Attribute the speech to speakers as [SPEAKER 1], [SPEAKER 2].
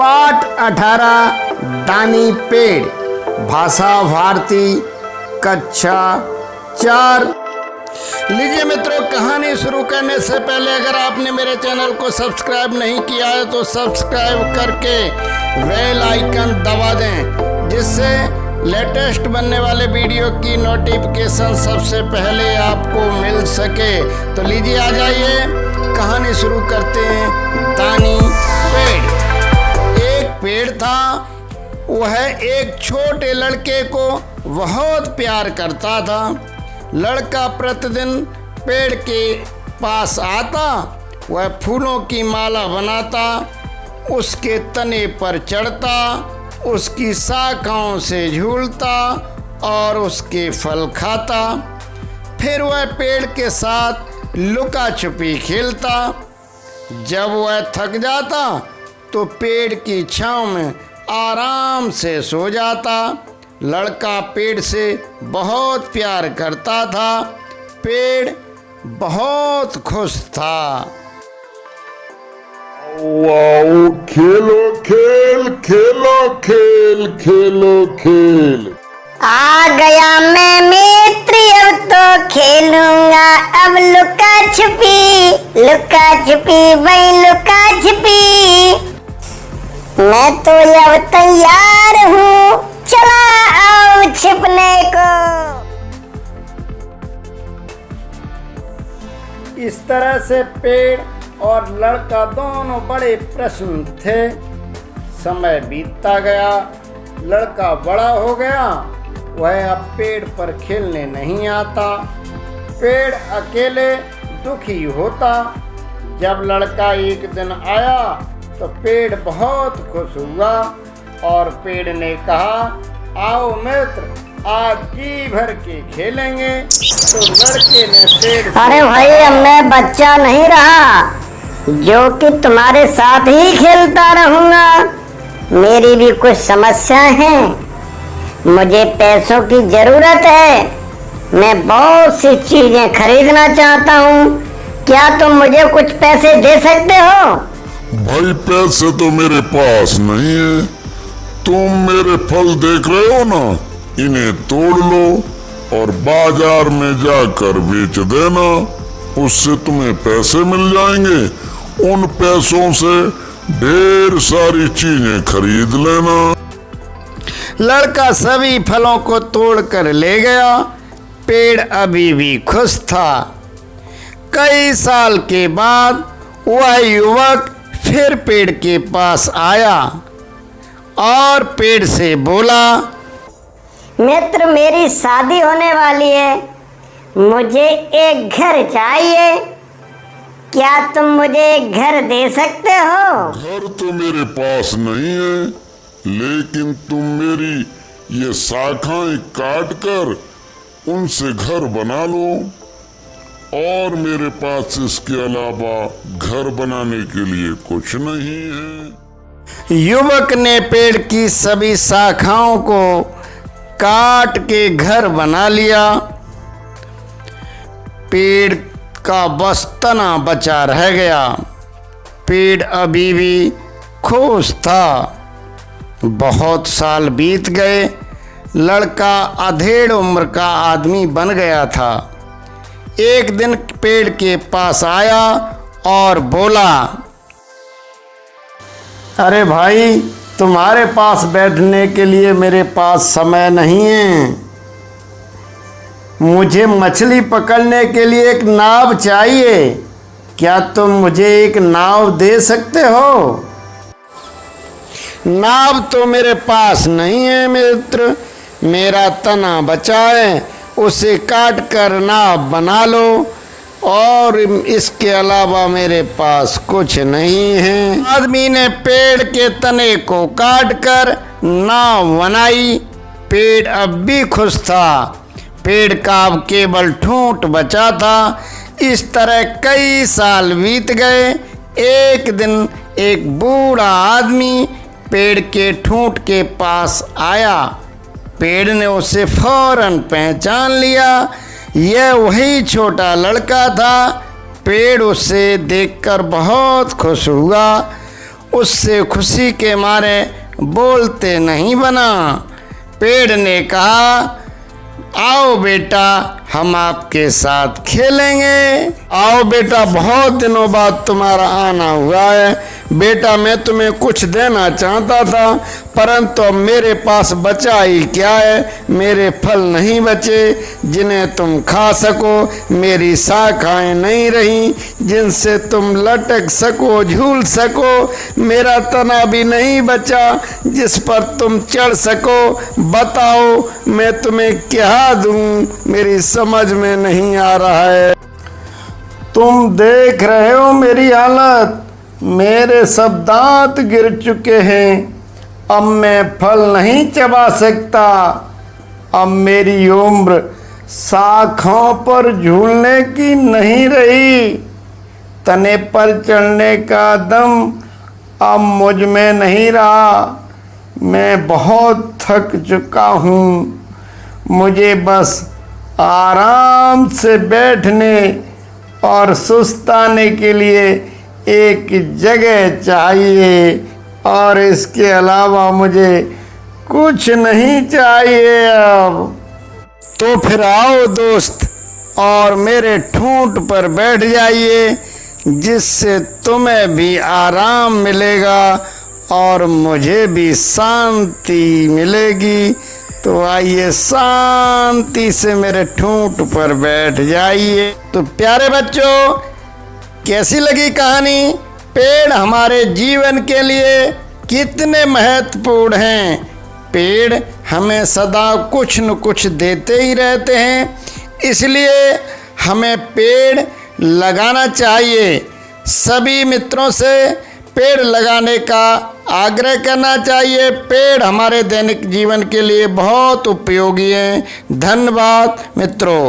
[SPEAKER 1] पाठ 18 दानी पेड़, भाषा भारती, कक्षा 4। लीजिए मित्रों, कहानी शुरू करने से पहले अगर आपने मेरे चैनल को सब्सक्राइब नहीं किया है तो सब्सक्राइब करके बेल आइकन दबा दें, जिससे लेटेस्ट बनने वाले वीडियो की नोटिफिकेशन सबसे पहले आपको मिल सके। तो लीजिए आ जाइए, कहानी शुरू करते हैं। दानी पेड़। एक पेड़ था, वह एक छोटे लड़के को बहुत प्यार करता था। लड़का प्रतिदिन पेड़ के पास आता, वह फूलों की माला बनाता, उसके तने पर चढ़ता, उसकी शाखाओं से झूलता और उसके फल खाता। फिर वह पेड़ के साथ लुका छुपी खेलता। जब वह थक जाता तो पेड़ की छांव में आराम से सो जाता। लड़का पेड़ से बहुत प्यार करता था। पेड़ बहुत खुश था।
[SPEAKER 2] वाओ, खेलो खेल, खेलो खेल, खेलो खेल।
[SPEAKER 3] आ गया मैं मित्र, अब तो खेलूंगा अब लुका छुपी भाई लुका छुपी। मैं तो अब तैयार हूँ, चला आओ छिपने को।
[SPEAKER 1] इस तरह से पेड़ और लड़का दोनों बड़े प्रसन्न थे। समय बीतता गया, लड़का बड़ा हो गया, वह अब पेड़ पर खेलने नहीं आता। पेड़ अकेले दुखी होता। जब लड़का एक दिन आया तो पेड़ बहुत खुश हुआ और पेड़ ने कहा, आओ मित्र, आज जी भर के खेलेंगे। तो लड़के ने पेड़,
[SPEAKER 3] अरे भाई, अब मैं बच्चा नहीं रहा जो कि तुम्हारे साथ ही खेलता रहूंगा। मेरी भी कुछ समस्याएं हैं, मुझे पैसों की जरूरत है। मैं बहुत सी चीजें खरीदना चाहता हूँ, क्या तुम मुझे कुछ पैसे दे सकते हो?
[SPEAKER 2] भाई, पैसे तो मेरे पास नहीं है। तुम मेरे फल देख रहे हो ना, इन्हें तोड़ लो और बाजार में जाकर बेच देना, उससे तुम्हें पैसे मिल जाएंगे। उन पैसों से ढेर सारी चीजें खरीद लेना।
[SPEAKER 1] लड़का सभी फलों को तोड़कर ले गया। पेड़ अभी भी खुश था। कई साल के बाद वह युवक फिर पेड़ के पास आया और पेड़ से बोला,
[SPEAKER 3] मित्र, मेरी शादी होने वाली है, मुझे एक घर चाहिए, क्या तुम मुझे एक घर दे सकते हो?
[SPEAKER 2] घर तो मेरे पास नहीं है, लेकिन तुम मेरी ये शाखाएं काट कर उनसे घर बना लो, और मेरे पास इसके अलावा घर बनाने के लिए कुछ नहीं है।
[SPEAKER 1] युवक ने पेड़ की सभी शाखाओं को काट के घर बना लिया। पेड़ का बस तना बचा रह गया। पेड़ अभी भी खुश था। बहुत साल बीत गए। लड़का अधेड़ उम्र का आदमी बन गया था। एक दिन पेड़ के पास आया और बोला, अरे भाई, तुम्हारे पास बैठने के लिए मेरे पास समय नहीं है। मुझे मछली पकड़ने के लिए एक नाव चाहिए, क्या तुम मुझे एक नाव दे सकते हो? नाव तो मेरे पास नहीं है मित्र, मेरा तना बचा है, उसे काट कर नाव बना लो, और इसके अलावा मेरे पास कुछ नहीं है। आदमी ने पेड़ के तने को काट कर नाव बनाई। पेड़ अब भी खुश था। पेड़ का अब केवल ठूंठ बचा था। इस तरह कई साल बीत गए। एक दिन एक बूढ़ा आदमी पेड़ के ठूंठ के पास आया। पेड़ ने उसे फौरन पहचान लिया। यह वही छोटा लड़का था। पेड़ उसे देखकर बहुत खुश हुआ। उससे खुशी के मारे बोलते नहीं बना। पेड़ ने कहा, आओ बेटा, हम आपके साथ खेलेंगे। आओ बेटा, बहुत दिनों बाद तुम्हारा आना हुआ है। बेटा, मैं तुम्हें कुछ देना चाहता था, परंतु अब मेरे पास बचा ही क्या है। मेरे फल नहीं बचे जिन्हें तुम खा सको, मेरी शाखाएं नहीं रही जिनसे तुम लटक सको, झूल सको, मेरा तना भी नहीं बचा जिस पर तुम चढ़ सको। बताओ, मैं तुम्हें क्या दूं, मेरी समझ में नहीं आ रहा है। तुम देख रहे हो मेरी हालत, मेरे सब दांत गिर चुके हैं। अब मैं फल नहीं चबा सकता। अब मेरी उम्र शाखाओं पर झूलने की नहीं रही। तने पर चढ़ने का दम अब मुझ में नहीं रहा। मैं बहुत थक चुका हूँ। मुझे बस आराम से बैठने और सुस्ताने के लिए एक जगह चाहिए, और इसके अलावा मुझे कुछ नहीं चाहिए अब। तो फिर आओ दोस्त, और मेरे ठूंठ पर बैठ जाइए, जिससे तुम्हें भी आराम मिलेगा और मुझे भी शांति मिलेगी। तो आइए, शांति से मेरे ठूंठ पर बैठ जाइए। तो प्यारे बच्चों, कैसी लगी कहानी? पेड़ हमारे जीवन के लिए कितने महत्वपूर्ण हैं। पेड़ हमें सदा कुछ न कुछ देते ही रहते हैं, इसलिए हमें पेड़ लगाना चाहिए। सभी मित्रों से पेड़ लगाने का आग्रह करना चाहिए। पेड़ हमारे दैनिक जीवन के लिए बहुत उपयोगी हैं। धन्यवाद मित्रों।